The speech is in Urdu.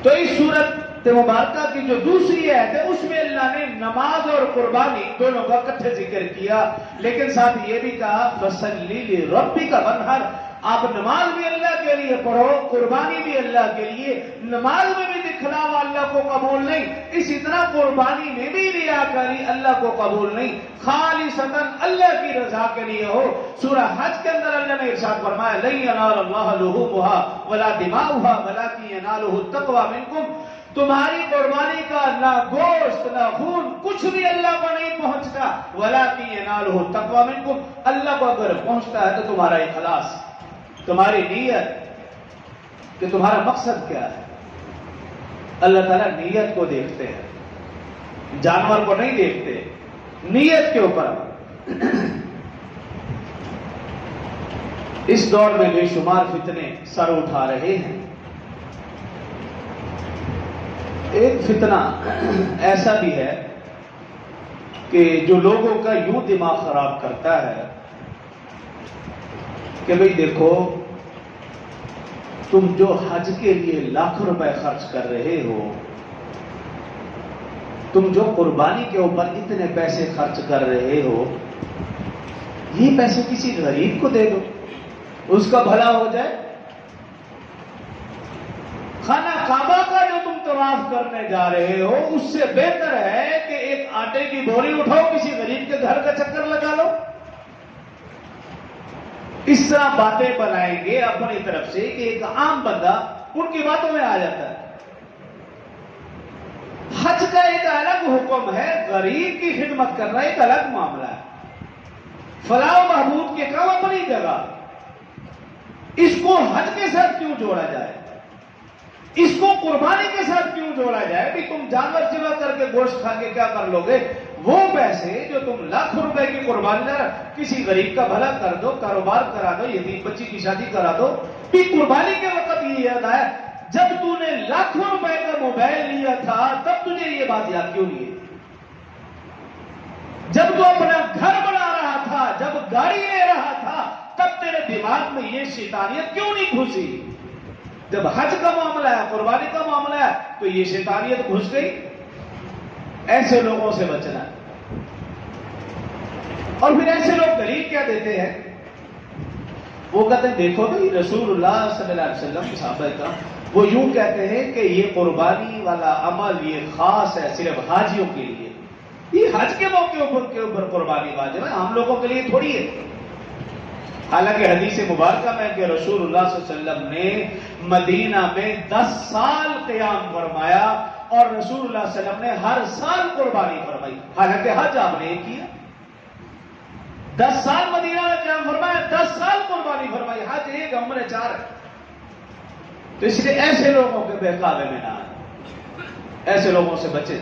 تو اس صورت مبارکہ کی جو دوسری آیت ہے اس میں اللہ نے نماز اور قربانی دونوں کا اکٹھے ذکر کیا، لیکن ساتھ یہ بھی کہا فَصَلِّ لِرَبِّكَ وَانْحَرْ، آپ نماز بھی اللہ کے لیے پڑھو، قربانی بھی اللہ کے لیے۔ نماز میں بھی دکھلاوا اللہ کو قبول نہیں، اسی طرح قربانی میں بھی ریاکاری اللہ کو قبول نہیں، خالصتاً اللہ کی رضا کے لیے ہو۔ سورہ حج کے اندر اللہ نے ارشاد فرمایا لَن يَنَالَ اللَّهَ لُحُومُهَا وَلَا دِمَاؤُهَا وَلَٰكِن يَنَالُهُ التَّقْوَىٰ مِنكُمْ، تمہاری قربانی کا نہ گوشت نہ خون کچھ بھی اللہ کو نہیں پہنچتا، وَلَٰكِن يَنَالُهُ التَّقْوَىٰ مِنكُمْ، اللہ کو اگر پہنچتا ہے تو تمہارا اخلاص، تمہاری نیت کہ تمہارا مقصد کیا ہے۔ اللہ تعالیٰ نیت کو دیکھتے ہیں، جانور کو نہیں دیکھتے، نیت کے اوپر۔ اس دور میں بے شمار فتنے سر اٹھا رہے ہیں۔ ایک فتنہ ایسا بھی ہے کہ جو لوگوں کا یوں دماغ خراب کرتا ہے کہ بھئی دیکھو تم جو حج کے لیے لاکھوں روپے خرچ کر رہے ہو، تم جو قربانی کے اوپر اتنے پیسے خرچ کر رہے ہو، یہ پیسے کسی غریب کو دے دو، اس کا بھلا ہو جائے۔ خانہ کعبہ کا جو تم طواف کرنے جا رہے ہو اس سے بہتر ہے کہ ایک آٹے کی بوری اٹھاؤ، کسی غریب کے گھر کا چکر لگا لو۔ اس طرح باتیں بنائیں گے اپنی طرف سے کہ ایک عام بندہ ان کی باتوں میں آ جاتا ہے۔ حج کا ایک الگ حکم ہے، غریب کی خدمت کرنا ایک الگ معاملہ ہے۔ فلاح و بہبود کے کام اپنی جگہ، اس کو حج کے ساتھ کیوں جوڑا جائے، اس کو قربانی کے ساتھ کیوں جوڑا جائے؟ بھی تم جانور ذبح کر کے گوشت کھا کے کیا کر لو گے؟ وہ پیسے جو تم لاکھوں روپے کی قربانی نہ کسی غریب کا بھلا کر دو، کاروبار کرا دو، یتیم بچی کی شادی کرا دو۔ بھی قربانی کے وقت یہ یاد آیا جب تو نے لاکھوں روپے کا موبائل لیا تھا تب تجھے یہ بات یاد کیوں نہیں ہے؟ جب تو اپنا گھر بنا رہا تھا، جب گاڑی لے رہا تھا، تب تیرے دماغ میں یہ شیطانیت کیوں نہیں گھسی؟ جب حج کا معاملہ ہے، قربانی کا معاملہ ہے تو یہ شیطانیت گھس گئی۔ ایسے لوگوں سے بچنا ہے۔ اور پھر ایسے لوگ دلیل کیا دیتے ہیں؟ وہ کہتے ہیں دیکھو بھائی رسول اللہ صلی اللہ علیہ وسلم صحابہ کا وہ یوں کہتے ہیں کہ یہ قربانی والا عمل یہ خاص ہے صرف حاجیوں کے لیے، یہ حج کے موقع کے اوپر قربانی واجب ہے، ہم لوگوں کے لیے تھوڑی ہے۔ حالانکہ حدیث مبارکہ میں کہ رسول اللہ صلی اللہ علیہ وسلم نے مدینہ میں 10 سال قیام فرمایا اور رسول اللہ صلی اللہ علیہ وسلم نے ہر سال قربانی فرمائی، حالانکہ حج آپ نے کیا۔ 10 سال مدینہ میں قیام فرمایا، 10 سال قربانی فرمائی، حج ایک عمرہ 4 ہے۔ تو اس لیے ایسے لوگوں کے بہکاوے میں نہ آئے، ایسے لوگوں سے بچے۔